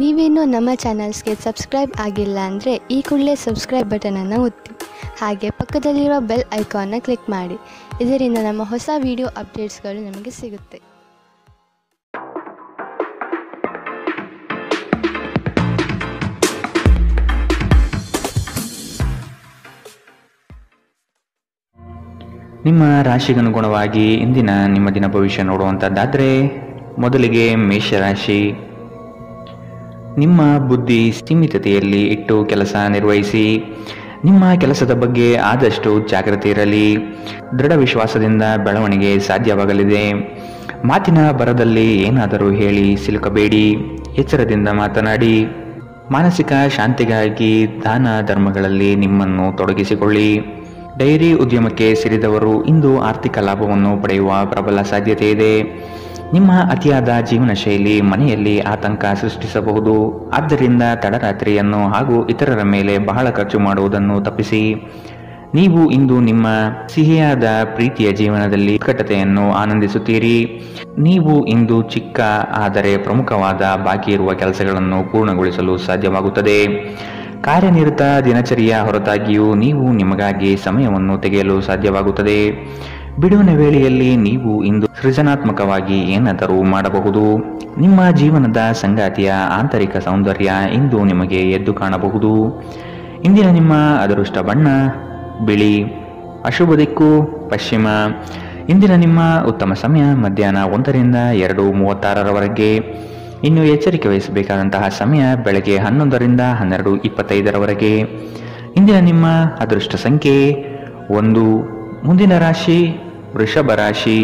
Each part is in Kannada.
ನೀವೇನೂ ನಮ್ಮ ಚಾನಲ್ಸ್ಗೆ ಸಬ್ಸ್ಕ್ರೈಬ್ ಆಗಿಲ್ಲ ಅಂದರೆ ಈ ಕೂಡಲೇ ಸಬ್ಸ್ಕ್ರೈಬ್ ಬಟನನ್ನು ಒತ್ತಿ, ಹಾಗೆ ಪಕ್ಕದಲ್ಲಿರುವ ಬೆಲ್ ಐಕಾನ್ನ ಕ್ಲಿಕ್ ಮಾಡಿ. ಇದರಿಂದ ನಮ್ಮ ಹೊಸ ವಿಡಿಯೋ ಅಪ್ಡೇಟ್ಸ್ಗಳು ನಿಮಗೆ ಸಿಗುತ್ತೆ. ನಿಮ್ಮ ರಾಶಿಗನುಗುಣವಾಗಿ ಇಂದಿನ ನಿಮ್ಮ ದಿನ ಭವಿಷ್ಯ ನೋಡುವಂಥದ್ದಾದರೆ, ಮೊದಲಿಗೆ ಮೇಷರಾಶಿ. ನಿಮ್ಮ ಬುದ್ಧಿ ಸೀಮಿತತೆಯಲ್ಲಿ ಇಟ್ಟು ಕೆಲಸ ನಿರ್ವಹಿಸಿ. ನಿಮ್ಮ ಕೆಲಸದ ಬಗ್ಗೆ ಆದಷ್ಟು ಜಾಗೃತಿ ಇರಲಿ. ದೃಢ ವಿಶ್ವಾಸದಿಂದ ಬೆಳವಣಿಗೆ ಸಾಧ್ಯವಾಗಲಿದೆ. ಮಾತಿನ ಬರದಲ್ಲಿ ಏನಾದರೂ ಹೇಳಿ ಸಿಲುಕಬೇಡಿ. ಎಚ್ಚರದಿಂದ ಮಾತನಾಡಿ. ಮಾನಸಿಕ ಶಾಂತಿಗಾಗಿ ದಾನ ಧರ್ಮಗಳಲ್ಲಿ ನಿಮ್ಮನ್ನು ತೊಡಗಿಸಿಕೊಳ್ಳಿ. ಡೈರಿ ಉದ್ಯಮಕ್ಕೆ ಸೇರಿದವರು ಇಂದು ಆರ್ಥಿಕ ಲಾಭವನ್ನು ಪಡೆಯುವ ಪ್ರಬಲ ಸಾಧ್ಯತೆ ಇದೆ. ನಿಮ್ಮ ಅತಿಯಾದ ಜೀವನ ಶೈಲಿ ಮನೆಯಲ್ಲಿ ಆತಂಕ ಸೃಷ್ಟಿಸಬಹುದು. ಆದ್ದರಿಂದ ತಡರಾತ್ರಿಯನ್ನು ಹಾಗೂ ಇತರರ ಮೇಲೆ ಬಹಳ ಖರ್ಚು ಮಾಡುವುದನ್ನು ತಪ್ಪಿಸಿ. ನೀವು ಇಂದು ನಿಮ್ಮ ಸಿಹಿಯಾದ ಪ್ರೀತಿಯ ಜೀವನದಲ್ಲಿ ಉತ್ಕಟತೆಯನ್ನು ಆನಂದಿಸುತ್ತೀರಿ. ನೀವು ಇಂದು ಚಿಕ್ಕ ಆದರೆ ಪ್ರಮುಖವಾದ ಬಾಕಿ ಇರುವ ಕೆಲಸಗಳನ್ನು ಪೂರ್ಣಗೊಳಿಸಲು ಸಾಧ್ಯವಾಗುತ್ತದೆ. ಕಾರ್ಯನಿರತ ದಿನಚರಿಯ ಹೊರತಾಗಿಯೂ ನೀವು ನಿಮಗಾಗಿ ಸಮಯವನ್ನು ತೆಗೆಯಲು ಸಾಧ್ಯವಾಗುತ್ತದೆ. ಬಿಡುವಿನ ವೇಳೆಯಲ್ಲಿ ನೀವು ಇಂದು ಸೃಜನಾತ್ಮಕವಾಗಿ ಏನಾದರೂ ಮಾಡಬಹುದು. ನಿಮ್ಮ ಜೀವನದ ಸಂಗಾತಿಯ ಆಂತರಿಕ ಸೌಂದರ್ಯ ಇಂದು ನಿಮಗೆ ಎದ್ದು ಕಾಣಬಹುದು. ಇಂದಿನ ನಿಮ್ಮ ಅದೃಷ್ಟ ಬಣ್ಣ ಬಿಳಿ. ಅಶುಭ ದಿಕ್ಕು ಪಶ್ಚಿಮ. ಇಂದಿನ ನಿಮ್ಮ ಉತ್ತಮ ಸಮಯ ಮಧ್ಯಾಹ್ನ 1ರಿಂದ 2:36ರವರೆಗೆ. ಇನ್ನು ಎಚ್ಚರಿಕೆ ವಹಿಸಬೇಕಾದಂತಹ ಸಮಯ ಬೆಳಗ್ಗೆ 11ರಿಂದ 12:25ರವರೆಗೆ. ಇಂದಿನ ನಿಮ್ಮ ಅದೃಷ್ಟ ಸಂಖ್ಯೆ 1. ಮುಂದಿನ ರಾಶಿ ವೃಷಭ ರಾಶಿ.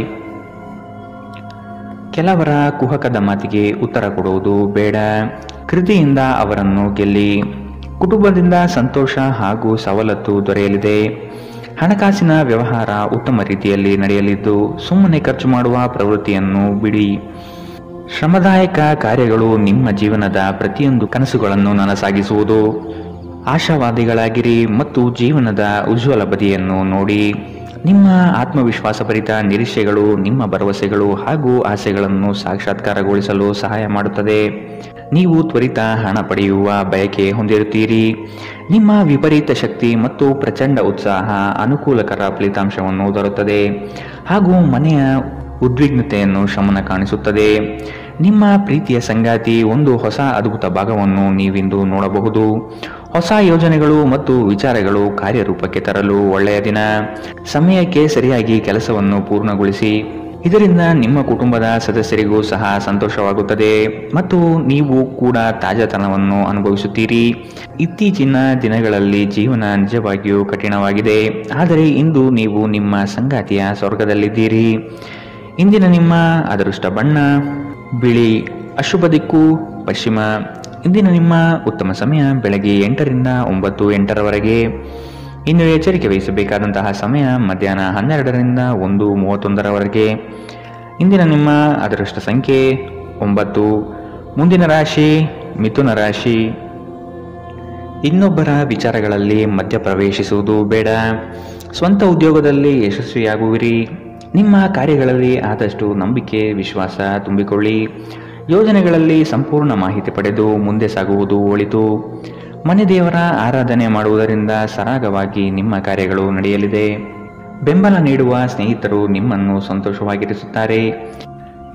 ಕೆಲವರ ಕುಹಕದ ಮಾತಿಗೆ ಉತ್ತರ ಕೊಡುವುದು ಬೇಡ. ಕೃತಿಯಿಂದ ಅವರನ್ನು ಗೆಲ್ಲಿ. ಕುಟುಂಬದಿಂದ ಸಂತೋಷ ಹಾಗೂ ಸವಲತ್ತು ದೊರೆಯಲಿದೆ. ಹಣಕಾಸಿನ ವ್ಯವಹಾರ ಉತ್ತಮ ರೀತಿಯಲ್ಲಿ ನಡೆಯಲಿದ್ದು ಸುಮ್ಮನೆ ಖರ್ಚು ಮಾಡುವ ಪ್ರವೃತ್ತಿಯನ್ನು ಬಿಡಿ. ಶ್ರಮದಾಯಕ ಕಾರ್ಯಗಳು ನಿಮ್ಮ ಜೀವನದ ಪ್ರತಿಯೊಂದು ಕನಸುಗಳನ್ನು ನನಸಾಗಿಸುವುದು. ಆಶಾವಾದಿಗಳಾಗಿರಿ ಮತ್ತು ಜೀವನದ ಉಜ್ವಲ ಬದಿಯನ್ನು ನೋಡಿ. ನಿಮ್ಮ ಆತ್ಮವಿಶ್ವಾಸಭರಿತ ನಿರೀಕ್ಷೆಗಳು ನಿಮ್ಮ ಭರವಸೆಗಳು ಹಾಗೂ ಆಸೆಗಳನ್ನು ಸಾಕ್ಷಾತ್ಕಾರಗೊಳಿಸಲು ಸಹಾಯ ಮಾಡುತ್ತದೆ. ನೀವು ತ್ವರಿತ ಹಣ ಪಡೆಯುವ ಬಯಕೆ ಹೊಂದಿರುತ್ತೀರಿ. ನಿಮ್ಮ ವಿಪರೀತ ಶಕ್ತಿ ಮತ್ತು ಪ್ರಚಂಡ ಉತ್ಸಾಹ ಅನುಕೂಲಕರ ಫಲಿತಾಂಶವನ್ನು ತರುತ್ತದೆ ಹಾಗೂ ಮನೆಯ ಉದ್ವಿಗ್ನತೆಯನ್ನು ಶಮನ ಕಾಣಿಸುತ್ತದೆ. ನಿಮ್ಮ ಪ್ರೀತಿಯ ಸಂಗಾತಿ ಒಂದು ಹೊಸ ಅದ್ಭುತ ಭಾಗವನ್ನು ನೀವಿಂದು ನೋಡಬಹುದು. ಹೊಸ ಯೋಜನೆಗಳು ಮತ್ತು ವಿಚಾರಗಳು ಕಾರ್ಯರೂಪಕ್ಕೆ ತರಲು ಒಳ್ಳೆಯ ದಿನ. ಸಮಯಕ್ಕೆ ಸರಿಯಾಗಿ ಕೆಲಸವನ್ನು ಪೂರ್ಣಗೊಳಿಸಿ. ಇದರಿಂದ ನಿಮ್ಮ ಕುಟುಂಬದ ಸದಸ್ಯರಿಗೂ ಸಹ ಸಂತೋಷವಾಗುತ್ತದೆ ಮತ್ತು ನೀವು ಕೂಡ ತಾಜಾತನವನ್ನು ಅನುಭವಿಸುತ್ತೀರಿ. ಇತ್ತೀಚಿನ ದಿನಗಳಲ್ಲಿ ಜೀವನ ನಿಜವಾಗಿಯೂ ಕಠಿಣವಾಗಿದೆ, ಆದರೆ ಇಂದು ನೀವು ನಿಮ್ಮ ಸಂಗಾತಿಯ ಸ್ವರ್ಗದಲ್ಲಿದ್ದೀರಿ. ಇಂದಿನ ನಿಮ್ಮ ಅದೃಷ್ಟ ಬಣ್ಣ ಬಿಳಿ. ಅಶುಭ ದಿಕ್ಕು ಪಶ್ಚಿಮ. ಇಂದಿನ ನಿಮ್ಮ ಉತ್ತಮ ಸಮಯ ಬೆಳಗ್ಗೆ 8ರಿಂದ 9:08ರವರೆಗೆ. ಇನ್ನು ಎಚ್ಚರಿಕೆ ವಹಿಸಬೇಕಾದಂತಹ ಸಮಯ ಮಧ್ಯಾಹ್ನ 12ರಿಂದ 1:31ರವರೆಗೆ. ಇಂದಿನ ನಿಮ್ಮ ಅದೃಷ್ಟ ಸಂಖ್ಯೆ 9. ಮುಂದಿನ ರಾಶಿ ಮಿಥುನ ರಾಶಿ. ಇನ್ನೊಬ್ಬರ ವಿಚಾರಗಳಲ್ಲಿ ಮಧ್ಯಪ್ರವೇಶಿಸುವುದು ಬೇಡ. ಸ್ವಂತ ಉದ್ಯೋಗದಲ್ಲಿ ಯಶಸ್ವಿಯಾಗುವಿರಿ. ನಿಮ್ಮ ಕಾರ್ಯಗಳಲ್ಲಿ ಆದಷ್ಟು ನಂಬಿಕೆ ವಿಶ್ವಾಸ ತುಂಬಿಕೊಳ್ಳಿ. ಯೋಜನೆಗಳಲ್ಲಿ ಸಂಪೂರ್ಣ ಮಾಹಿತಿ ಪಡೆದು ಮುಂದೆ ಸಾಗುವುದು ಒಳಿತು. ಮನೆ ದೇವರ ಆರಾಧನೆ ಮಾಡುವುದರಿಂದ ಸರಾಗವಾಗಿ ನಿಮ್ಮ ಕಾರ್ಯಗಳು ನಡೆಯಲಿದೆ. ಬೆಂಬಲ ನೀಡುವ ಸ್ನೇಹಿತರು ನಿಮ್ಮನ್ನು ಸಂತೋಷವಾಗಿರಿಸುತ್ತಾರೆ.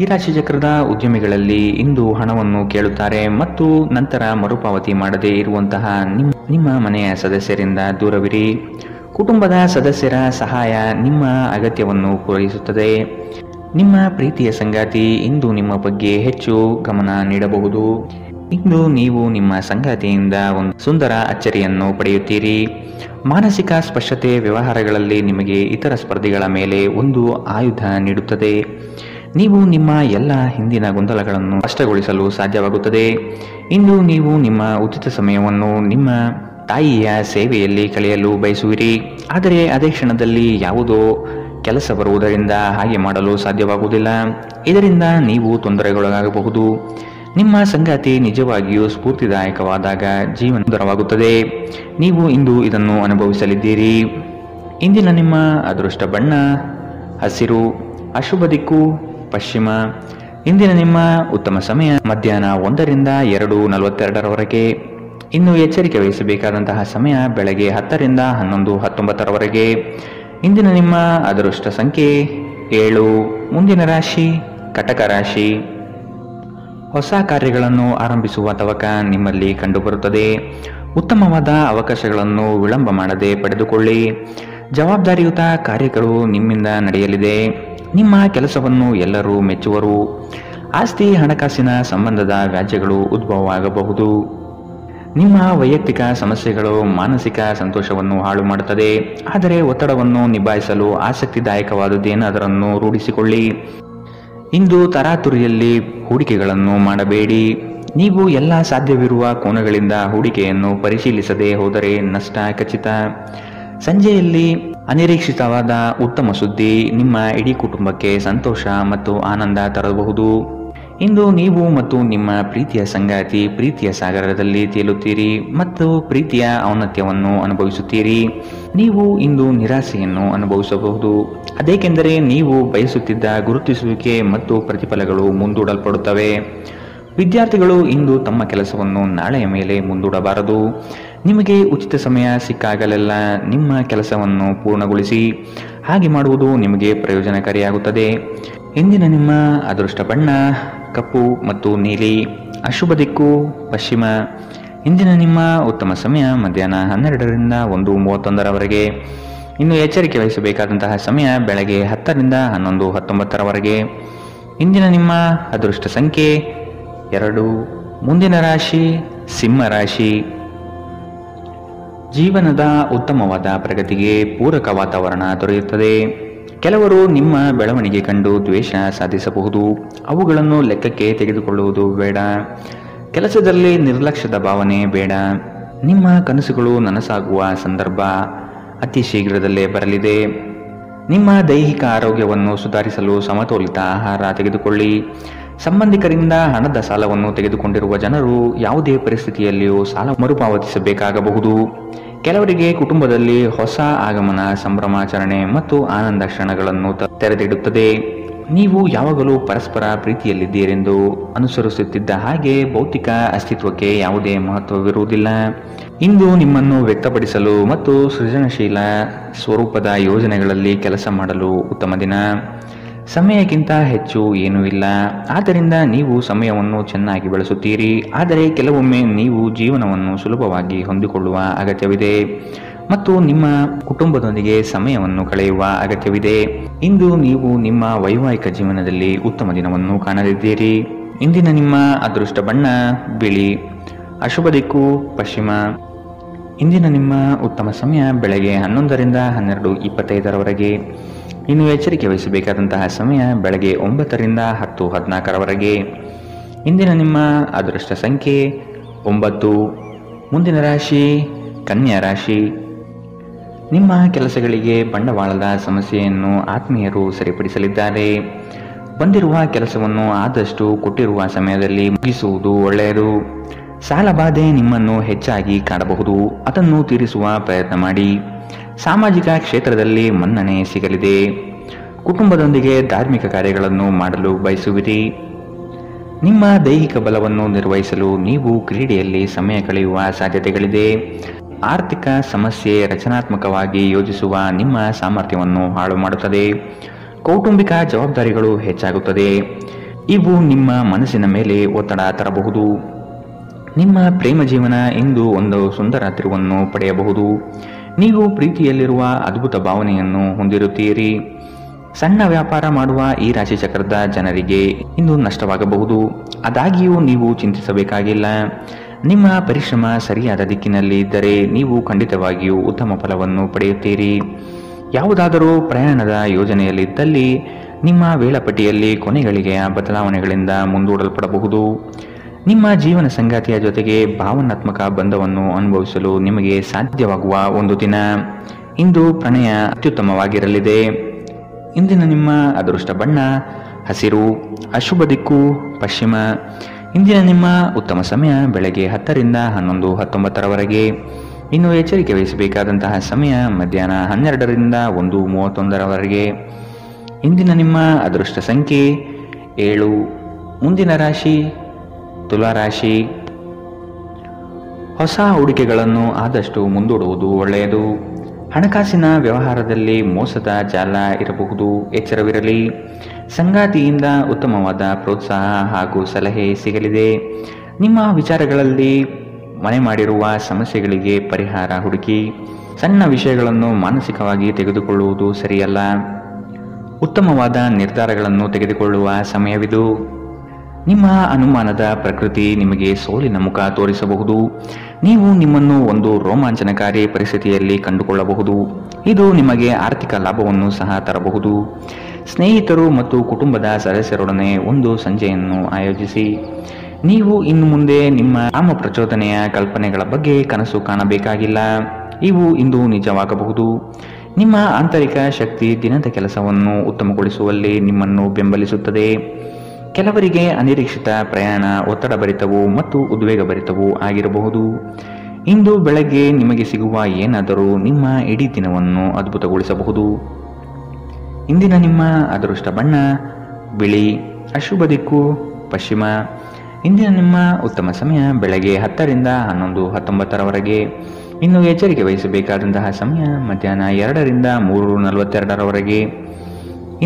ಈ ರಾಶಿ ಚಕ್ರದ ಉದ್ಯಮಿಗಳಲ್ಲಿ ಇಂದು ಹಣವನ್ನು ಕೇಳುತ್ತಾರೆ ಮತ್ತು ನಂತರ ಮರುಪಾವತಿ ಮಾಡದೇ ಇರುವಂತಹ ನಿಮ್ಮ ಮನೆಯ ಸದಸ್ಯರಿಂದ ದೂರವಿರಿ. ಕುಟುಂಬದ ಸದಸ್ಯರ ಸಹಾಯ ನಿಮ್ಮ ಅಗತ್ಯವನ್ನು ಪೂರೈಸುತ್ತದೆ. ನಿಮ್ಮ ಪ್ರೀತಿಯ ಸಂಗಾತಿ ಇಂದು ನಿಮ್ಮ ಬಗ್ಗೆ ಹೆಚ್ಚು ಗಮನ ನೀಡಬಹುದು. ಇಂದು ನೀವು ನಿಮ್ಮ ಸಂಗಾತಿಯಿಂದ ಒಂದು ಸುಂದರ ಅಚ್ಚರಿಯನ್ನು ಪಡೆಯುತ್ತೀರಿ. ಮಾನಸಿಕ ಸ್ಪಷ್ಟತೆ ವ್ಯವಹಾರಗಳಲ್ಲಿ ನಿಮಗೆ ಇತರ ಸ್ಪರ್ಧಿಗಳ ಮೇಲೆ ಒಂದು ಆಯುಧ ನೀಡುತ್ತದೆ. ನೀವು ನಿಮ್ಮ ಎಲ್ಲ ಹಿಂದಿನ ಗೊಂದಲಗಳನ್ನು ಸ್ಪಷ್ಟಗೊಳಿಸಲು ಸಾಧ್ಯವಾಗುತ್ತದೆ. ಇಂದು ನೀವು ನಿಮ್ಮ ಉಚಿತ ಸಮಯವನ್ನು ನಿಮ್ಮ ತಾಯಿಯ ಸೇವೆಯಲ್ಲಿ ಕಳೆಯಲು ಬಯಸುವಿರಿ, ಆದರೆ ಅದೇ ಕ್ಷಣದಲ್ಲಿ ಯಾವುದೋ ಕೆಲಸ ಬರುವುದರಿಂದ ಹಾಗೆ ಮಾಡಲು ಸಾಧ್ಯವಾಗುವುದಿಲ್ಲ. ಇದರಿಂದ ನೀವು ತೊಂದರೆಗೊಳಗಾಗಬಹುದು. ನಿಮ್ಮ ಸಂಗಾತಿ ನಿಜವಾಗಿಯೂ ಸ್ಫೂರ್ತಿದಾಯಕವಾದಾಗ ಜೀವನ ಸುಂದರವಾಗುತ್ತದೆ. ನೀವು ಇಂದು ಇದನ್ನು ಅನುಭವಿಸಲಿದ್ದೀರಿ. ಇಂದಿನ ನಿಮ್ಮ ಅದೃಷ್ಟ ಬಣ್ಣ ಹಸಿರು. ಅಶುಭ ದಿಕ್ಕು ಪಶ್ಚಿಮ. ಇಂದಿನ ನಿಮ್ಮ ಉತ್ತಮ ಸಮಯ ಮಧ್ಯಾಹ್ನ 1ರಿಂದ 2:42ರವರೆಗೆ. ಇನ್ನು ಎಚ್ಚರಿಕೆ ವಹಿಸಬೇಕಾದಂತಹ ಸಮಯ ಬೆಳಗ್ಗೆ 10ರಿಂದ 11:19ರವರೆಗೆ. ಇಂದಿನ ನಿಮ್ಮ ಅದೃಷ್ಟ ಸಂಖ್ಯೆ 7. ಮುಂದಿನ ರಾಶಿ ಕಟಕ ರಾಶಿ. ಹೊಸ ಕಾರ್ಯಗಳನ್ನು ಆರಂಭಿಸುವ ತವಕ ನಿಮ್ಮಲ್ಲಿ ಕಂಡುಬರುತ್ತದೆ. ಉತ್ತಮವಾದ ಅವಕಾಶಗಳನ್ನು ವಿಳಂಬ ಮಾಡದೆ ಪಡೆದುಕೊಳ್ಳಿ. ಜವಾಬ್ದಾರಿಯುತ ಕಾರ್ಯಗಳು ನಿಮ್ಮಿಂದ ನಡೆಯಲಿದೆ. ನಿಮ್ಮ ಕೆಲಸವನ್ನು ಎಲ್ಲರೂ ಮೆಚ್ಚುವರು. ಆಸ್ತಿ ಹಣಕಾಸಿನ ಸಂಬಂಧದ ವ್ಯಾಜ್ಯಗಳು ಉದ್ಭವವಾಗಬಹುದು. ನಿಮ್ಮ ವೈಯಕ್ತಿಕ ಸಮಸ್ಯೆಗಳು ಮಾನಸಿಕ ಸಂತೋಷವನ್ನು ಹಾಳು ಮಾಡುತ್ತದೆ. ಆದರೆ ಒತ್ತಡವನ್ನು ನಿಭಾಯಿಸಲು ಆಸಕ್ತಿದಾಯಕವಾದುದೇನಾದರನ್ನು ರೂಢಿಸಿಕೊಳ್ಳಿ. ಇಂದು ತರಾತುರಿಯಲ್ಲಿ ಹೂಡಿಕೆಗಳನ್ನು ಮಾಡಬೇಡಿ. ನೀವು ಎಲ್ಲ ಸಾಧ್ಯವಿರುವ ಕೋನಗಳಿಂದ ಹೂಡಿಕೆಯನ್ನು ಪರಿಶೀಲಿಸದೆ ಹೋದರೆ ನಷ್ಟ ಖಚಿತ. ಸಂಜೆಯಲ್ಲಿ ಅನಿರೀಕ್ಷಿತವಾದ ಉತ್ತಮ ಸುದ್ದಿ ನಿಮ್ಮ ಇಡೀ ಕುಟುಂಬಕ್ಕೆ ಸಂತೋಷ ಮತ್ತು ಆನಂದ ತರಬಹುದು. ಇಂದು ನೀವು ಮತ್ತು ನಿಮ್ಮ ಪ್ರೀತಿಯ ಸಂಗಾತಿ ಪ್ರೀತಿಯ ಸಾಗರದಲ್ಲಿ ತೇಲುತ್ತೀರಿ ಮತ್ತು ಪ್ರೀತಿಯ ಔನ್ನತ್ಯವನ್ನು ಅನುಭವಿಸುತ್ತೀರಿ. ನೀವು ಇಂದು ನಿರಾಸೆಯನ್ನು ಅನುಭವಿಸಬಹುದು. ಅದೇಕೆಂದರೆ ನೀವು ಬಯಸುತ್ತಿದ್ದ ಗುರುತಿಸುವಿಕೆ ಮತ್ತು ಪ್ರತಿಫಲಗಳು ಮುಂದೂಡಲ್ಪಡುತ್ತವೆ. ವಿದ್ಯಾರ್ಥಿಗಳು ಇಂದು ತಮ್ಮ ಕೆಲಸವನ್ನು ನಾಳೆಯ ಮೇಲೆ ಮುಂದೂಡಬಾರದು. ನಿಮಗೆ ಉಚಿತ ಸಮಯ ಸಿಕ್ಕಾಗಲೆಲ್ಲ ನಿಮ್ಮ ಕೆಲಸವನ್ನು ಪೂರ್ಣಗೊಳಿಸಿ. ಹಾಗೆ ಮಾಡುವುದು ನಿಮಗೆ ಪ್ರಯೋಜನಕಾರಿಯಾಗುತ್ತದೆ. ಇಂದಿನ ನಿಮ್ಮ ಅದೃಷ್ಟ ಬಣ್ಣ ಕಪ್ಪು ಮತ್ತು ನೀಲಿ. ಅಶುಭ ದಿಕ್ಕು ಪಶ್ಚಿಮ. ಇಂದಿನ ನಿಮ್ಮ ಉತ್ತಮ ಸಮಯ ಮಧ್ಯಾಹ್ನ 12ರಿಂದ 1:31ರವರೆಗೆ. ಇನ್ನು ಎಚ್ಚರಿಕೆ ವಹಿಸಬೇಕಾದಂತಹ ಸಮಯ ಬೆಳಗ್ಗೆ 10ರಿಂದ 11:19ರವರೆಗೆ. ಇಂದಿನ ನಿಮ್ಮ ಅದೃಷ್ಟ ಸಂಖ್ಯೆ 2. ಮುಂದಿನ ರಾಶಿ ಸಿಂಹ ರಾಶಿ. ಜೀವನದ ಉತ್ತಮವಾದ ಪ್ರಗತಿಗೆ ಪೂರಕ ವಾತಾವರಣ ದೊರೆಯುತ್ತದೆ. ಕೆಲವರು ನಿಮ್ಮ ಬೆಳವಣಿಗೆ ಕಂಡು ದ್ವೇಷ ಸಾಧಿಸಬಹುದು. ಅವುಗಳನ್ನು ಲೆಕ್ಕಕ್ಕೆ ತೆಗೆದುಕೊಳ್ಳುವುದು ಬೇಡ. ಕೆಲಸದಲ್ಲಿ ನಿರ್ಲಕ್ಷ್ಯದ ಭಾವನೆ ಬೇಡ. ನಿಮ್ಮ ಕನಸುಗಳು ನನಸಾಗುವ ಸಂದರ್ಭ ಅತಿ ಶೀಘ್ರದಲ್ಲೇ ಬರಲಿದೆ. ನಿಮ್ಮ ದೈಹಿಕ ಆರೋಗ್ಯವನ್ನು ಸುಧಾರಿಸಲು ಸಮತೋಲಿತ ಆಹಾರ ತೆಗೆದುಕೊಳ್ಳಿ. ಸಂಬಂಧಿಕರಿಂದ ಹಣದ ಸಾಲವನ್ನು ತೆಗೆದುಕೊಂಡಿರುವ ಜನರು ಯಾವುದೇ ಪರಿಸ್ಥಿತಿಯಲ್ಲಿಯೂ ಸಾಲ ಮರುಪಾವತಿಸಬೇಕಾಗಬಹುದು. ಕೆಲವರಿಗೆ ಕುಟುಂಬದಲ್ಲಿ ಹೊಸ ಆಗಮನ, ಸಂಭ್ರಮಾಚರಣೆ ಮತ್ತು ಆನಂದ ಕ್ಷಣಗಳನ್ನು ತೆರೆದಿಡುತ್ತದೆ. ನೀವು ಯಾವಾಗಲೂ ಪರಸ್ಪರ ಪ್ರೀತಿಯಲ್ಲಿದ್ದೀರೆಂದು ಅನುಸರಿಸುತ್ತಿದ್ದ ಹಾಗೆ ಭೌತಿಕ ಅಸ್ತಿತ್ವಕ್ಕೆ ಯಾವುದೇ ಮಹತ್ವವಿರುವುದಿಲ್ಲ. ಇಂದು ನಿಮ್ಮನ್ನು ವ್ಯಕ್ತಪಡಿಸಲು ಮತ್ತು ಸೃಜನಶೀಲ ಸ್ವರೂಪದ ಯೋಜನೆಗಳಲ್ಲಿ ಕೆಲಸ ಮಾಡಲು ಉತ್ತಮ ದಿನ. ಸಮಯಕ್ಕಿಂತ ಹೆಚ್ಚು ಏನೂ ಇಲ್ಲ. ಆದ್ದರಿಂದ ನೀವು ಸಮಯವನ್ನು ಚೆನ್ನಾಗಿ ಬಳಸುತ್ತೀರಿ. ಆದರೆ ಕೆಲವೊಮ್ಮೆ ನೀವು ಜೀವನವನ್ನು ಸುಲಭವಾಗಿ ಹೊಂದಿಕೊಳ್ಳುವ ಅಗತ್ಯವಿದೆ ಮತ್ತು ನಿಮ್ಮ ಕುಟುಂಬದೊಂದಿಗೆ ಸಮಯವನ್ನು ಕಳೆಯುವ ಅಗತ್ಯವಿದೆ. ಇಂದು ನೀವು ನಿಮ್ಮ ವೈವಾಹಿಕ ಜೀವನದಲ್ಲಿ ಉತ್ತಮ ದಿನವನ್ನು ಕಾಣಲಿದ್ದೀರಿ. ಇಂದಿನ ನಿಮ್ಮ ಅದೃಷ್ಟ ಬಣ್ಣ ಬಿಳಿ. ಅಶುಭ ದಿಕ್ಕು ಪಶ್ಚಿಮ. ಇಂದಿನ ನಿಮ್ಮ ಉತ್ತಮ ಸಮಯ ಬೆಳಗ್ಗೆ 11ರಿಂದ 12:25ರವರೆಗೆ. ಇನ್ನು ಎಚ್ಚರಿಕೆ ವಹಿಸಬೇಕಾದಂತಹ ಸಮಯ ಬೆಳಗ್ಗೆ 9ರಿಂದ 10:14ರವರೆಗೆ. ಇಂದಿನ ನಿಮ್ಮ ಅದೃಷ್ಟ ಸಂಖ್ಯೆ 9. ಮುಂದಿನ ರಾಶಿ ಕನ್ಯಾ ರಾಶಿ. ನಿಮ್ಮ ಕೆಲಸಗಳಿಗೆ ಬಂಡವಾಳದ ಸಮಸ್ಯೆಯನ್ನು ಆತ್ಮೀಯರು ಸರಿಪಡಿಸಲಿದ್ದಾರೆ. ಬಂದಿರುವ ಕೆಲಸವನ್ನು ಆದಷ್ಟು ಕೊಟ್ಟಿರುವ ಸಮಯದಲ್ಲಿ ಮುಗಿಸುವುದು ಒಳ್ಳೆಯದು. ಸಾಲಬಾಧೆ ನಿಮ್ಮನ್ನು ಹೆಚ್ಚಾಗಿ ಕಾಡಬಹುದು. ಅದನ್ನು ತೀರಿಸುವ ಪ್ರಯತ್ನ ಮಾಡಿ. ಸಾಮಾಜಿಕ ಕ್ಷೇತ್ರದಲ್ಲಿ ಮನ್ನಣೆ ಸಿಗಲಿದೆ. ಕುಟುಂಬದೊಂದಿಗೆ ಧಾರ್ಮಿಕ ಕಾರ್ಯಗಳನ್ನು ಮಾಡಲು ಬಯಸುವಿರಿ. ನಿಮ್ಮ ದೈಹಿಕ ಬಲವನ್ನು ನಿರ್ವಹಿಸಲು ನೀವು ಕ್ರೀಡೆಯಲ್ಲಿ ಸಮಯ ಕಳೆಯುವ ಸಾಧ್ಯತೆಗಳಿದೆ. ಆರ್ಥಿಕ ಸಮಸ್ಯೆ ರಚನಾತ್ಮಕವಾಗಿ ಯೋಜಿಸುವ ನಿಮ್ಮ ಸಾಮರ್ಥ್ಯವನ್ನು ಹಾಳು ಮಾಡುತ್ತದೆ. ಕೌಟುಂಬಿಕ ಜವಾಬ್ದಾರಿಗಳು ಹೆಚ್ಚಾಗುತ್ತದೆ. ಇವು ನಿಮ್ಮ ಮನಸ್ಸಿನ ಮೇಲೆ ಒತ್ತಡ ತರಬಹುದು. ನಿಮ್ಮ ಪ್ರೇಮ ಜೀವನ ಇಂದು ಒಂದು ಸುಂದರ ತಿರುವನ್ನು ಪಡೆಯಬಹುದು. ನೀವು ಪ್ರೀತಿಯಲ್ಲಿರುವ ಅದ್ಭುತ ಭಾವನೆಯನ್ನು ಹೊಂದಿರುತ್ತೀರಿ. ಸಣ್ಣ ವ್ಯಾಪಾರ ಮಾಡುವ ಈ ರಾಶಿಚಕ್ರದ ಜನರಿಗೆ ಇಂದು ನಷ್ಟವಾಗಬಹುದು. ಆದಾಗ್ಯೂ ನೀವು ಚಿಂತಿಸಬೇಕಾಗಿಲ್ಲ. ನಿಮ್ಮ ಪರಿಶ್ರಮ ಸರಿಯಾದ ದಿಕ್ಕಿನಲ್ಲಿ ಇದ್ದರೆ ನೀವು ಖಂಡಿತವಾಗಿಯೂ ಉತ್ತಮ ಫಲವನ್ನು ಪಡೆಯುತ್ತೀರಿ. ಯಾವುದಾದರೂ ಪ್ರಯಾಣದ ಯೋಜನೆಯಲ್ಲಿದ್ದಲ್ಲಿ ನಿಮ್ಮ ವೇಳಾಪಟ್ಟಿಯಲ್ಲಿ ಕೊನೆಗಳಿಗೆಯ ಬದಲಾವಣೆಗಳಿಂದ ಮುಂದೂಡಲ್ಪಡಬಹುದು. ನಿಮ್ಮ ಜೀವನ ಸಂಗಾತಿಯ ಜೊತೆಗೆ ಭಾವನಾತ್ಮಕ ಬಂಧವನ್ನು ಅನುಭವಿಸಲು ನಿಮಗೆ ಸಾಧ್ಯವಾಗುವ ಒಂದು ದಿನ. ಇಂದು ಪ್ರಣಯ ಅತ್ಯುತ್ತಮವಾಗಿರಲಿದೆ. ಇಂದಿನ ನಿಮ್ಮ ಅದೃಷ್ಟ ಬಣ್ಣ ಹಸಿರು. ಅಶುಭ ದಿಕ್ಕು ಪಶ್ಚಿಮ. ಇಂದಿನ ನಿಮ್ಮ ಉತ್ತಮ ಸಮಯ ಬೆಳಗ್ಗೆ 10ರಿಂದ 11:19ರವರೆಗೆ. ಇನ್ನು ಎಚ್ಚರಿಕೆ ವಹಿಸಬೇಕಾದಂತಹ ಸಮಯ ಮಧ್ಯಾಹ್ನ 12ರಿಂದ 1:31ರವರೆಗೆ. ಇಂದಿನ ನಿಮ್ಮ ಅದೃಷ್ಟ ಸಂಖ್ಯೆ 7. ಮುಂದಿನ ರಾಶಿ ತುಲಾರಾಶಿ. ಹೊಸ ಹೂಡಿಕೆಗಳನ್ನು ಆದಷ್ಟು ಮುಂದೂಡುವುದು ಒಳ್ಳೆಯದು. ಹಣಕಾಸಿನ ವ್ಯವಹಾರದಲ್ಲಿ ಮೋಸದ ಜಾಲ ಇರಬಹುದು, ಎಚ್ಚರವಿರಲಿ. ಸಂಗಾತಿಯಿಂದ ಉತ್ತಮವಾದ ಪ್ರೋತ್ಸಾಹ ಹಾಗೂ ಸಲಹೆ ಸಿಗಲಿದೆ. ನಿಮ್ಮ ವಿಚಾರಗಳಲ್ಲಿ ಮನೆ ಮಾಡಿರುವ ಸಮಸ್ಯೆಗಳಿಗೆ ಪರಿಹಾರ ಹುಡುಕಿ. ಸಣ್ಣ ವಿಷಯಗಳನ್ನು ಮಾನಸಿಕವಾಗಿ ತೆಗೆದುಕೊಳ್ಳುವುದು ಸರಿಯಲ್ಲ. ಉತ್ತಮವಾದ ನಿರ್ಧಾರಗಳನ್ನು ತೆಗೆದುಕೊಳ್ಳುವ ಸಮಯವಿದು. ನಿಮ್ಮ ಅನುಮಾನದ ಪ್ರಕೃತಿ ನಿಮಗೆ ಸೋಲಿನ ಮುಖ ತೋರಿಸಬಹುದು. ನೀವು ನಿಮ್ಮನ್ನು ಒಂದು ರೋಮಾಂಚನಕಾರಿ ಪರಿಸ್ಥಿತಿಯಲ್ಲಿ ಕಂಡುಕೊಳ್ಳಬಹುದು. ಇದು ನಿಮಗೆ ಆರ್ಥಿಕ ಲಾಭವನ್ನು ಸಹ ತರಬಹುದು. ಸ್ನೇಹಿತರು ಮತ್ತು ಕುಟುಂಬದ ಸದಸ್ಯರೊಡನೆ ಒಂದು ಸಂಜೆಯನ್ನು ಆಯೋಜಿಸಿ. ನೀವು ಇನ್ನು ಮುಂದೆ ನಿಮ್ಮ ಕಾಮ ಪ್ರಚೋದನೆಯ ಕಲ್ಪನೆಗಳ ಬಗ್ಗೆ ಕನಸು ಕಾಣಬೇಕಾಗಿಲ್ಲ. ಇವು ಇಂದು ನಿಜವಾಗಬಹುದು. ನಿಮ್ಮ ಆಂತರಿಕ ಶಕ್ತಿ ದಿನದ ಕೆಲಸವನ್ನು ಉತ್ತಮಗೊಳಿಸುವಲ್ಲಿ ನಿಮ್ಮನ್ನು ಬೆಂಬಲಿಸುತ್ತದೆ. ಕೆಲವರಿಗೆ ಅನಿರೀಕ್ಷಿತ ಪ್ರಯಾಣ ಒತ್ತಡಭರಿತವೂ ಮತ್ತು ಉದ್ವೇಗಭರಿತವೂ ಆಗಿರಬಹುದು. ಇಂದು ಬೆಳಗ್ಗೆ ನಿಮಗೆ ಸಿಗುವ ಏನಾದರೂ ನಿಮ್ಮ ಇಡೀ ದಿನವನ್ನು ಅದ್ಭುತಗೊಳಿಸಬಹುದು. ಇಂದಿನ ನಿಮ್ಮ ಅದೃಷ್ಟ ಬಣ್ಣ ಬಿಳಿ. ಅಶುಭ ದಿಕ್ಕು ಪಶ್ಚಿಮ. ಇಂದಿನ ನಿಮ್ಮ ಉತ್ತಮ ಸಮಯ ಬೆಳಗ್ಗೆ 10ರಿಂದ 11:19 ಇನ್ನು ಎಚ್ಚರಿಕೆ ವಹಿಸಬೇಕಾದಂತಹ ಸಮಯ ಮಧ್ಯಾಹ್ನ 2ರಿಂದ 3:42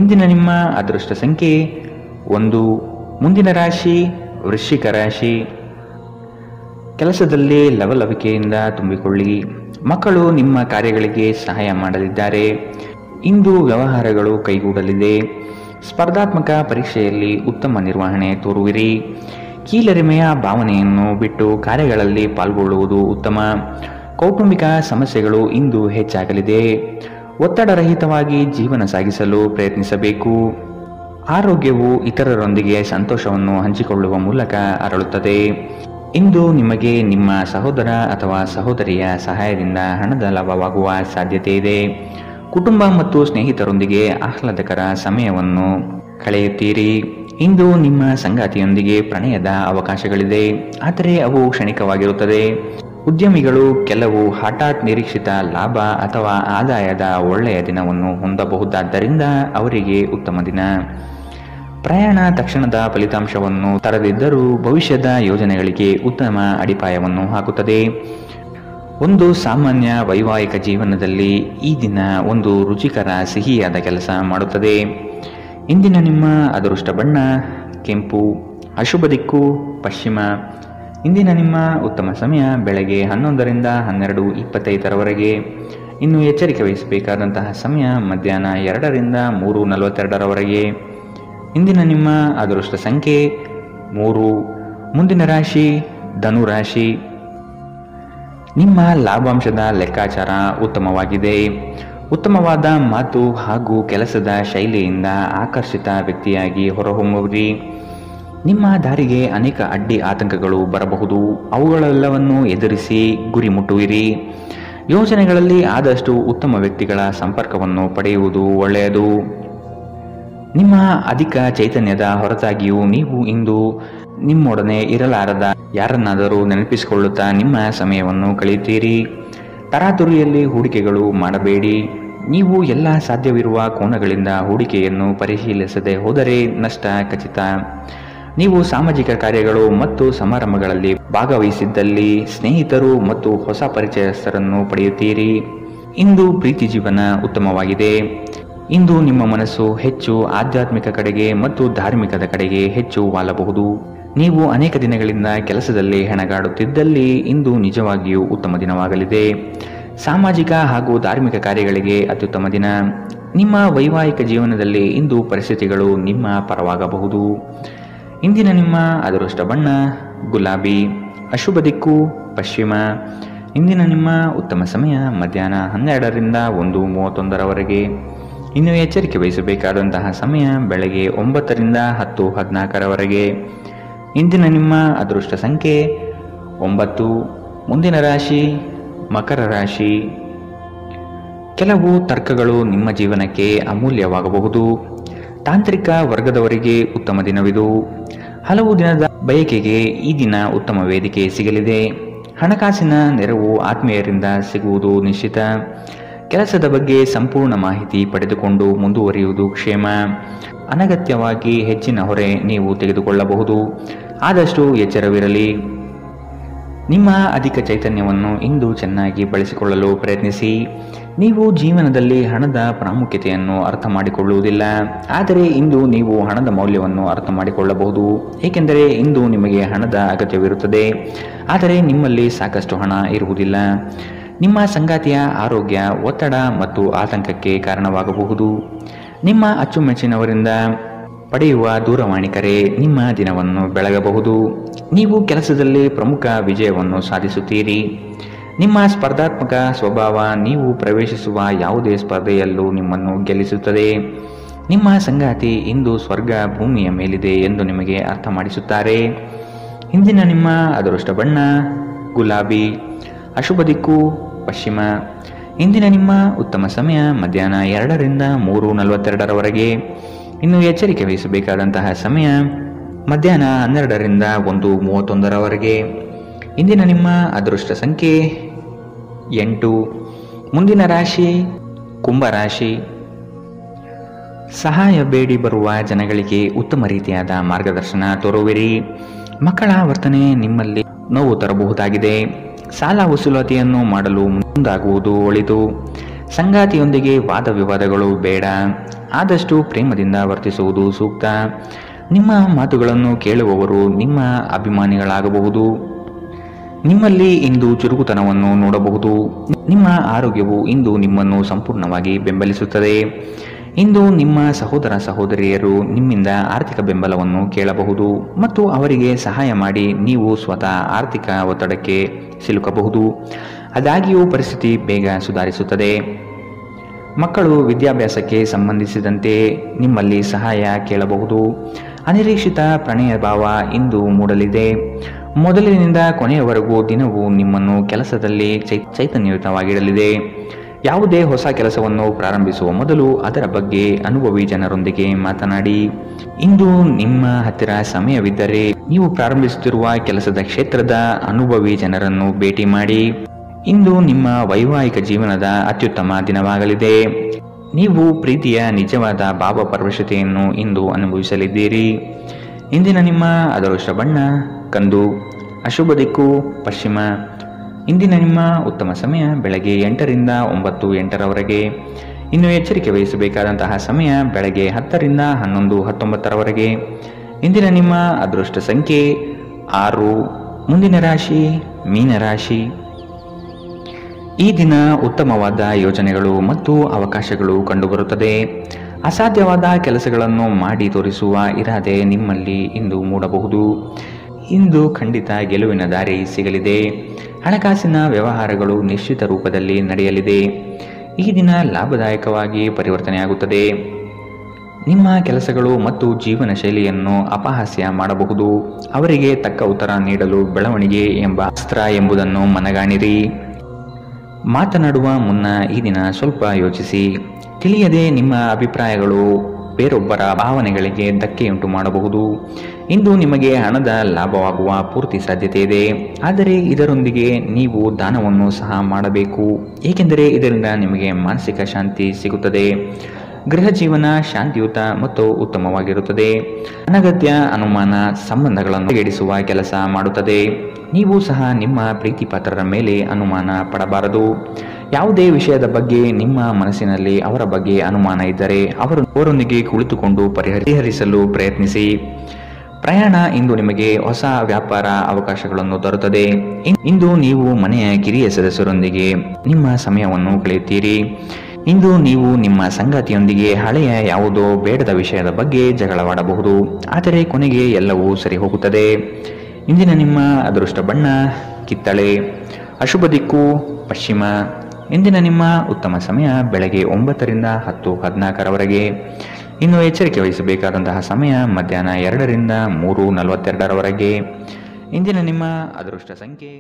ಇಂದಿನ ನಿಮ್ಮ ಅದೃಷ್ಟ ಸಂಖ್ಯೆ 1. ಮುಂದಿನ ರಾಶಿ ವೃಶ್ಚಿಕ ರಾಶಿ. ಕೆಲಸದಲ್ಲಿ ಲವಲವಿಕೆಯಿಂದ ತುಂಬಿಕೊಳ್ಳಿ. ಮಕ್ಕಳು ನಿಮ್ಮ ಕಾರ್ಯಗಳಿಗೆ ಸಹಾಯ ಮಾಡಲಿದ್ದಾರೆ. ಇಂದು ವ್ಯವಹಾರಗಳು ಕೈಗೂಡಲಿದೆ. ಸ್ಪರ್ಧಾತ್ಮಕ ಪರೀಕ್ಷೆಯಲ್ಲಿ ಉತ್ತಮ ನಿರ್ವಹಣೆ ತೋರುವಿರಿ. ಕೀಳರಿಮೆಯ ಭಾವನೆಯನ್ನು ಬಿಟ್ಟು ಕಾರ್ಯಗಳಲ್ಲಿ ಪಾಲ್ಗೊಳ್ಳುವುದು ಉತ್ತಮ. ಕೌಟುಂಬಿಕ ಸಮಸ್ಯೆಗಳು ಇಂದು ಹೆಚ್ಚಾಗಲಿದೆ. ಒತ್ತಡರಹಿತವಾಗಿ ಜೀವನ ಸಾಗಿಸಲು ಪ್ರಯತ್ನಿಸಬೇಕು. ಆರೋಗ್ಯವು ಇತರರೊಂದಿಗೆ ಸಂತೋಷವನ್ನು ಹಂಚಿಕೊಳ್ಳುವ ಮೂಲಕ ಅರಳುತ್ತದೆ. ಇಂದು ನಿಮಗೆ ನಿಮ್ಮ ಸಹೋದರ ಅಥವಾ ಸಹೋದರಿಯ ಸಹಾಯದಿಂದ ಹಣದ ಲಾಭವಾಗುವ ಸಾಧ್ಯತೆ ಇದೆ. ಕುಟುಂಬ ಮತ್ತು ಸ್ನೇಹಿತರೊಂದಿಗೆ ಆಹ್ಲಾದಕರ ಸಮಯವನ್ನು ಕಳೆಯುತ್ತೀರಿ. ಇಂದು ನಿಮ್ಮ ಸಂಗಾತಿಯೊಂದಿಗೆ ಪ್ರಣಯದ ಅವಕಾಶಗಳಿದೆ, ಆದರೆ ಅವು ಕ್ಷಣಿಕವಾಗಿರುತ್ತದೆ. ಉದ್ಯಮಿಗಳು ಕೆಲವು ಹಠಾತ್ ನಿರೀಕ್ಷಿತ ಲಾಭ ಅಥವಾ ಆದಾಯದ ಒಳ್ಳೆಯ ದಿನವನ್ನು ಹೊಂದಬಹುದಾದ್ದರಿಂದ ಅವರಿಗೆ ಉತ್ತಮ ದಿನ. ಪ್ರಯಾಣ ತಕ್ಷಣದ ಫಲಿತಾಂಶವನ್ನು ತರದಿದ್ದರೂ ಭವಿಷ್ಯದ ಯೋಜನೆಗಳಿಗೆ ಉತ್ತಮ ಅಡಿಪಾಯವನ್ನು ಹಾಕುತ್ತದೆ. ಒಂದು ಸಾಮಾನ್ಯ ವೈವಾಹಿಕ ಜೀವನದಲ್ಲಿ ಈ ದಿನ ಒಂದು ರುಚಿಕರ ಸಿಹಿಯಾದ ಕೆಲಸ ಮಾಡುತ್ತದೆ. ಇಂದಿನ ನಿಮ್ಮ ಅದೃಷ್ಟ ಬಣ್ಣ ಕೆಂಪು. ಅಶುಭ ದಿಕ್ಕು ಪಶ್ಚಿಮ. ಇಂದಿನ ನಿಮ್ಮ ಉತ್ತಮ ಸಮಯ ಬೆಳಗ್ಗೆ 11ರಿಂದ 12:25 ಇನ್ನು ಎಚ್ಚರಿಕೆ ವಹಿಸಬೇಕಾದಂತಹ ಸಮಯ ಮಧ್ಯಾಹ್ನ 2ರಿಂದ 3:42 ಇಂದಿನ ನಿಮ್ಮ ಅದೃಷ್ಟ ಸಂಖ್ಯೆ 3. ಮುಂದಿನ ರಾಶಿ ಧನುರಾಶಿ. ನಿಮ್ಮ ಲಾಭಾಂಶದ ಲೆಕ್ಕಾಚಾರ ಉತ್ತಮವಾಗಿದೆ. ಉತ್ತಮವಾದ ಮಾತು ಹಾಗೂ ಕೆಲಸದ ಶೈಲಿಯಿಂದ ಆಕರ್ಷಿತ ವ್ಯಕ್ತಿಯಾಗಿ ಹೊರಹೊಮ್ಮುವಿರಿ. ನಿಮ್ಮ ದಾರಿಗೆ ಅನೇಕ ಅಡ್ಡಿ ಆತಂಕಗಳು ಬರಬಹುದು. ಅವುಗಳೆಲ್ಲವನ್ನು ಎದುರಿಸಿ ಗುರಿ ಮುಟ್ಟುವಿರಿ. ಯೋಜನೆಗಳಲ್ಲಿ ಆದಷ್ಟು ಉತ್ತಮ ವ್ಯಕ್ತಿಗಳ ಸಂಪರ್ಕವನ್ನು ಪಡೆಯುವುದು ಒಳ್ಳೆಯದು. ನಿಮ್ಮ ಅಧಿಕ ಚೈತನ್ಯದ ಹೊರತಾಗಿಯೂ ನೀವು ಇಂದು ನಿಮ್ಮೊಡನೆ ಇರಲಾರದ ಯಾರನ್ನಾದರೂ ನೆನಪಿಸಿಕೊಳ್ಳುತ್ತಾ ನಿಮ್ಮ ಸಮಯವನ್ನು ಕಳೆಯುತ್ತೀರಿ. ತರಾತುರಿಯಲ್ಲಿ ಹೂಡಿಕೆಗಳು ಮಾಡಬೇಡಿ. ನೀವು ಎಲ್ಲ ಸಾಧ್ಯವಿರುವ ಕೋನಗಳಿಂದ ಹೂಡಿಕೆಯನ್ನು ಪರಿಶೀಲಿಸದೆ ಹೋದರೆ ನಷ್ಟ ಖಚಿತ. ನೀವು ಸಾಮಾಜಿಕ ಕಾರ್ಯಗಳು ಮತ್ತು ಸಮಾರಂಭಗಳಲ್ಲಿ ಭಾಗವಹಿಸಿದ್ದಲ್ಲಿ ಸ್ನೇಹಿತರು ಮತ್ತು ಹೊಸ ಪರಿಚಯಸ್ಥರನ್ನು ಪಡೆಯುತ್ತೀರಿ. ಇಂದು ಪ್ರೀತಿ ಜೀವನ ಉತ್ತಮವಾಗಿದೆ. ಇಂದು ನಿಮ್ಮ ಮನಸ್ಸು ಹೆಚ್ಚು ಆಧ್ಯಾತ್ಮಿಕ ಕಡೆಗೆ ಮತ್ತು ಧಾರ್ಮಿಕದ ಕಡೆಗೆ ಹೆಚ್ಚು ವಾಲಬಹುದು. ನೀವು ಅನೇಕ ದಿನಗಳಿಂದ ಕೆಲಸದಲ್ಲಿ ಹೆಣಗಾಡುತ್ತಿದ್ದಲ್ಲಿ ಇಂದು ನಿಜವಾಗಿಯೂ ಉತ್ತಮ ದಿನವಾಗಲಿದೆ. ಸಾಮಾಜಿಕ ಹಾಗೂ ಧಾರ್ಮಿಕ ಕಾರ್ಯಗಳಿಗೆ ಅತ್ಯುತ್ತಮ ದಿನ. ನಿಮ್ಮ ವೈವಾಹಿಕ ಜೀವನದಲ್ಲಿ ಇಂದು ಪರಿಸ್ಥಿತಿಗಳು ನಿಮ್ಮ ಪರವಾಗಬಹುದು. ಇಂದಿನ ನಿಮ್ಮ ಅದೃಷ್ಟ ಬಣ್ಣ ಗುಲಾಬಿ. ಅಶುಭ ದಿಕ್ಕು ಪಶ್ಚಿಮ. ಇಂದಿನ ನಿಮ್ಮ ಉತ್ತಮ ಸಮಯ ಮಧ್ಯಾಹ್ನ 12ರಿಂದ 1:31 ಇನ್ನು ಎಚ್ಚರಿಕೆ ವಹಿಸಬೇಕಾದಂತಹ ಸಮಯ ಬೆಳಗ್ಗೆ 9ರಿಂದ 10:14 ಇಂದಿನ ನಿಮ್ಮ ಅದೃಷ್ಟ ಸಂಖ್ಯೆ 9. ಮುಂದಿನ ರಾಶಿ ಮಕರ ರಾಶಿ. ಕೆಲವು ತರ್ಕಗಳು ನಿಮ್ಮ ಜೀವನಕ್ಕೆ ಅಮೂಲ್ಯವಾಗಬಹುದು. ತಾಂತ್ರಿಕ ವರ್ಗದವರಿಗೆ ಉತ್ತಮ ದಿನವಿದು. ಹಲವು ದಿನದ ಬಯಕೆಗೆ ಈ ದಿನ ಉತ್ತಮ ವೇದಿಕೆ ಸಿಗಲಿದೆ. ಹಣಕಾಸಿನ ನೆರವು ಆತ್ಮೀಯರಿಂದ ಸಿಗುವುದು ನಿಶ್ಚಿತ. ಕೆಲಸದ ಬಗ್ಗೆ ಸಂಪೂರ್ಣ ಮಾಹಿತಿ ಪಡೆದುಕೊಂಡು ಮುಂದುವರಿಯುವುದು ಕ್ಷೇಮ. ಅನಗತ್ಯವಾಗಿ ಹೆಚ್ಚಿನ ಹೊರೆ ನೀವು ತೆಗೆದುಕೊಳ್ಳಬಹುದು. ಆದಷ್ಟು ಎಚ್ಚರವಿರಲಿ. ನಿಮ್ಮ ಅಧಿಕ ಚೈತನ್ಯವನ್ನು ಇಂದು ಚೆನ್ನಾಗಿ ಬಳಸಿಕೊಳ್ಳಲು ಪ್ರಯತ್ನಿಸಿ. ನೀವು ಜೀವನದಲ್ಲಿ ಹಣದ ಪ್ರಾಮುಖ್ಯತೆಯನ್ನು ಅರ್ಥ ಮಾಡಿಕೊಳ್ಳುವುದಿಲ್ಲ, ಆದರೆ ಇಂದು ನೀವು ಹಣದ ಮೌಲ್ಯವನ್ನು ಅರ್ಥ ಮಾಡಿಕೊಳ್ಳಬಹುದು. ಏಕೆಂದರೆ ಇಂದು ನಿಮಗೆ ಹಣದ ಅಗತ್ಯವಿರುತ್ತದೆ, ಆದರೆ ನಿಮ್ಮಲ್ಲಿ ಸಾಕಷ್ಟು ಹಣ ಇರುವುದಿಲ್ಲ. ನಿಮ್ಮ ಸಂಗಾತಿಯ ಆರೋಗ್ಯ ಒತ್ತಡ ಮತ್ತು ಆತಂಕಕ್ಕೆ ಕಾರಣವಾಗಬಹುದು. ನಿಮ್ಮ ಅಚ್ಚುಮೆಚ್ಚಿನವರಿಂದ ಪಡೆಯುವ ದೂರವಾಣಿ ಕರೆ ನಿಮ್ಮ ದಿನವನ್ನು ಬೆಳಗಬಹುದು. ನೀವು ಕೆಲಸದಲ್ಲಿ ಪ್ರಮುಖ ವಿಜಯವನ್ನು ಸಾಧಿಸುತ್ತೀರಿ. ನಿಮ್ಮ ಸ್ಪರ್ಧಾತ್ಮಕ ಸ್ವಭಾವ ನೀವು ಪ್ರವೇಶಿಸುವ ಯಾವುದೇ ಸ್ಪರ್ಧೆಯಲ್ಲೂ ನಿಮ್ಮನ್ನು ಗೆಲ್ಲಿಸುತ್ತದೆ. ನಿಮ್ಮ ಸಂಗಾತಿ ಇಂದು ಸ್ವರ್ಗ ಭೂಮಿಯ ಮೇಲಿದೆ ಎಂದು ನಿಮಗೆ ಅರ್ಥ ಮಾಡಿಸುತ್ತಾರೆ. ಇಂದಿನ ನಿಮ್ಮ ಅದೃಷ್ಟ ಬಣ್ಣ ಗುಲಾಬಿ, ಅಶುಭ ದಿಕ್ಕು ಪಶ್ಚಿಮ. ಇಂದಿನ ನಿಮ್ಮ ಉತ್ತಮ ಸಮಯ ಮಧ್ಯಾಹ್ನ 2 ರಿಂದ 3:42 ಇನ್ನು ಎಚ್ಚರಿಕೆ ವಹಿಸಬೇಕಾದಂತಹ ಸಮಯ ಮಧ್ಯಾಹ್ನ 12 ರಿಂದ 1:31 ಇಂದಿನ ನಿಮ್ಮ ಅದೃಷ್ಟ ಸಂಖ್ಯೆ 8. ಮುಂದಿನ ರಾಶಿ ಕುಂಭರಾಶಿ. ಸಹಾಯ ಬೇಡಿ ಬರುವ ಜನಗಳಿಗೆ ಉತ್ತಮ ರೀತಿಯಾದ ಮಾರ್ಗದರ್ಶನ ತೋರುವಿರಿ. ಮಕ್ಕಳ ವರ್ತನೆ ನಿಮ್ಮಲ್ಲಿ ನೋವು ತರಬಹುದಾಗಿದೆ. ಸಾಲ ವಸೂಲಾತಿಯನ್ನು ಮಾಡಲು ಮುಂದಾಗುವುದು ಒಳಿತು. ಸಂಗಾತಿಯೊಂದಿಗೆ ವಾದ ವಿವಾದಗಳು ಬೇಡ. ಆದಷ್ಟು ಪ್ರೇಮದಿಂದ ವರ್ತಿಸುವುದು ಸೂಕ್ತ. ನಿಮ್ಮ ಮಾತುಗಳನ್ನು ಕೇಳುವವರು ನಿಮ್ಮ ಅಭಿಮಾನಿಗಳಾಗಬಹುದು. ನಿಮ್ಮಲ್ಲಿ ಇಂದು ಚುರುಕುತನವನ್ನು ನೋಡಬಹುದು. ನಿಮ್ಮ ಆರೋಗ್ಯವು ಇಂದು ನಿಮ್ಮನ್ನು ಸಂಪೂರ್ಣವಾಗಿ ಬೆಂಬಲಿಸುತ್ತದೆ. ಇಂದು ನಿಮ್ಮ ಸಹೋದರ ಸಹೋದರಿಯರು ನಿಮ್ಮಿಂದ ಆರ್ಥಿಕ ಬೆಂಬಲವನ್ನು ಕೇಳಬಹುದು ಮತ್ತು ಅವರಿಗೆ ಸಹಾಯ ಮಾಡಿ ನೀವು ಸ್ವತಃ ಆರ್ಥಿಕ ಒತ್ತಡಕ್ಕೆ ಸಿಲುಕಬಹುದು. ಆದಾಗ್ಯೂ ಪರಿಸ್ಥಿತಿ ಬೇಗ ಸುಧಾರಿಸುತ್ತದೆ. ಮಕ್ಕಳು ವಿದ್ಯಾಭ್ಯಾಸಕ್ಕೆ ಸಂಬಂಧಿಸಿದಂತೆ ನಿಮ್ಮಲ್ಲಿ ಸಹಾಯ ಕೇಳಬಹುದು. ಅನಿರೀಕ್ಷಿತ ಪ್ರಣಯ ಭಾವ ಇಂದು ಮೂಡಲಿದೆ. ಮೊದಲಿನಿಂದ ಕೊನೆಯವರೆಗೂ ದಿನವೂ ನಿಮ್ಮನ್ನು ಕೆಲಸದಲ್ಲಿ ಚೈತನ್ಯಯುತವಾಗಿಡಲಿದೆ. ಯಾವುದೇ ಹೊಸ ಕೆಲಸವನ್ನು ಪ್ರಾರಂಭಿಸುವ ಮೊದಲು ಅದರ ಬಗ್ಗೆ ಅನುಭವಿ ಜನರೊಂದಿಗೆ ಮಾತನಾಡಿ. ಇಂದು ನಿಮ್ಮ ಹತ್ತಿರ ಸಮಯವಿದ್ದರೆ ನೀವು ಪ್ರಾರಂಭಿಸುತ್ತಿರುವ ಕೆಲಸದ ಕ್ಷೇತ್ರದ ಅನುಭವಿ ಜನರನ್ನು ಭೇಟಿ ಮಾಡಿ. ಇಂದು ನಿಮ್ಮ ವೈವಾಹಿಕ ಜೀವನದ ಅತ್ಯುತ್ತಮ ದಿನವಾಗಲಿದೆ. ನೀವು ಪ್ರೀತಿಯ ನಿಜವಾದ ಭಾವಪರವಶತೆಯನ್ನು ಇಂದು ಅನುಭವಿಸಲಿದ್ದೀರಿ. ಇಂದಿನ ನಿಮ್ಮ ಅದೃಷ್ಟ ಬಣ್ಣ ಕಂದು, ಅಶುಭ ದಿಕ್ಕು ಪಶ್ಚಿಮ. ಇಂದಿನ ನಿಮ್ಮ ಉತ್ತಮ ಸಮಯ ಬೆಳಗ್ಗೆ 8 ರಿಂದ 9:08 ಇನ್ನು ಎಚ್ಚರಿಕೆ ವಹಿಸಬೇಕಾದಂತಹ ಸಮಯ ಬೆಳಗ್ಗೆ 10 ರಿಂದ 11:19 ಇಂದಿನ ನಿಮ್ಮ ಅದೃಷ್ಟ ಸಂಖ್ಯೆ 6. ಮುಂದಿನ ರಾಶಿ ಮೀನರಾಶಿ. ಈ ದಿನ ಉತ್ತಮವಾದ ಯೋಜನೆಗಳು ಮತ್ತು ಅವಕಾಶಗಳು ಕಂಡುಬರುತ್ತದೆ. ಅಸಾಧ್ಯವಾದ ಕೆಲಸಗಳನ್ನು ಮಾಡಿ ತೋರಿಸುವ ಇರಾದೆ ನಿಮ್ಮಲ್ಲಿ ಇಂದು ಮೂಡಬಹುದು. ಇಂದು ಖಂಡಿತ ಗೆಲುವಿನ ದಾರಿ ಸಿಗಲಿದೆ. ಹಣಕಾಸಿನ ವ್ಯವಹಾರಗಳು ನಿಶ್ಚಿತ ರೂಪದಲ್ಲಿ ನಡೆಯಲಿದೆ. ಈ ದಿನ ಲಾಭದಾಯಕವಾಗಿ ಪರಿವರ್ತನೆಯಾಗುತ್ತದೆ. ನಿಮ್ಮ ಕೆಲಸಗಳು ಮತ್ತು ಜೀವನ ಶೈಲಿಯನ್ನು ಅಪಹಾಸ್ಯ ಮಾಡಬಹುದು. ಅವರಿಗೆ ತಕ್ಕ ಉತ್ತರ ನೀಡಲು ಬೆಳವಣಿಗೆ ಎಂಬ ಅಸ್ತ್ರ ಎಂಬುದನ್ನು ಮನಗಾಣಿರಿ. ಮಾತನಾಡುವ ಮುನ್ನ ಈ ದಿನ ಸ್ವಲ್ಪ ಯೋಚಿಸಿ. ತಿಳಿಯದೆ ನಿಮ್ಮ ಅಭಿಪ್ರಾಯಗಳು ಬೇರೊಬ್ಬರ ಭಾವನೆಗಳಿಗೆ ಧಕ್ಕೆಯುಂಟು ಮಾಡಬಹುದು. ಇಂದು ನಿಮಗೆ ಹಣದ ಲಾಭವಾಗುವ ಪೂರ್ತಿ ಸಾಧ್ಯತೆ ಇದೆ, ಆದರೆ ಇದರೊಂದಿಗೆ ನೀವು ದಾನವನ್ನು ಸಹ ಮಾಡಬೇಕು, ಏಕೆಂದರೆ ಇದರಿಂದ ನಿಮಗೆ ಮಾನಸಿಕ ಶಾಂತಿ ಸಿಗುತ್ತದೆ. ಗೃಹ ಜೀವನ ಶಾಂತಿಯುತ ಮತ್ತು ಉತ್ತಮವಾಗಿರುತ್ತದೆ. ಅನಗತ್ಯ ಅನುಮಾನ ಸಂಬಂಧಗಳನ್ನು ಎಡಿಸುವ ಕೆಲಸ ಮಾಡುತ್ತದೆ. ನೀವು ಸಹ ನಿಮ್ಮ ಪ್ರೀತಿ ಪಾತ್ರರ ಮೇಲೆ ಅನುಮಾನ ಪಡಬಾರದು. ಯಾವುದೇ ವಿಷಯದ ಬಗ್ಗೆ ನಿಮ್ಮ ಮನಸ್ಸಿನಲ್ಲಿ ಅವರ ಬಗ್ಗೆ ಅನುಮಾನ ಇದ್ದರೆ ಅವರೊಂದಿಗೆ ಕುಳಿತುಕೊಂಡು ಪರಿಹರಿಸಲು ಪ್ರಯತ್ನಿಸಿ. ಪ್ರಯಾಣ ಇಂದು ನಿಮಗೆ ಹೊಸ ವ್ಯಾಪಾರ ಅವಕಾಶಗಳನ್ನು ತರುತ್ತದೆ. ಇಂದು ನೀವು ಮನೆಯ ಕಿರಿಯ ಸದಸ್ಯರೊಂದಿಗೆ ನಿಮ್ಮ ಸಮಯವನ್ನು ಕಳೆಯುತ್ತೀರಿ. ಇಂದು ನೀವು ನಿಮ್ಮ ಸಂಗಾತಿಯೊಂದಿಗೆ ಹಳೆಯ ಯಾವುದೋ ಬೇಡದ ವಿಷಯದ ಬಗ್ಗೆ ಜಗಳವಾಡಬಹುದು, ಆದರೆ ಕೊನೆಗೆ ಎಲ್ಲವೂ ಸರಿ ಹೋಗುತ್ತದೆ. ಇಂದಿನ ನಿಮ್ಮ ಅದೃಷ್ಟ ಬಣ್ಣ ಕಿತ್ತಳೆ, ಅಶುಭ ದಿಕ್ಕು ಪಶ್ಚಿಮ. ಇಂದಿನ ನಿಮ್ಮ ಉತ್ತಮ ಸಮಯ ಬೆಳಗ್ಗೆ 9 ರಿಂದ 10:14 ಇನ್ನು ಎಚ್ಚರಿಕೆ ವಹಿಸಬೇಕಾದಂತಹ ಸಮಯ ಮಧ್ಯಾಹ್ನ 2 ರಿಂದ 3:42 ಇಂದಿನ ನಿಮ್ಮ ಅದೃಷ್ಟ ಸಂಖ್ಯೆ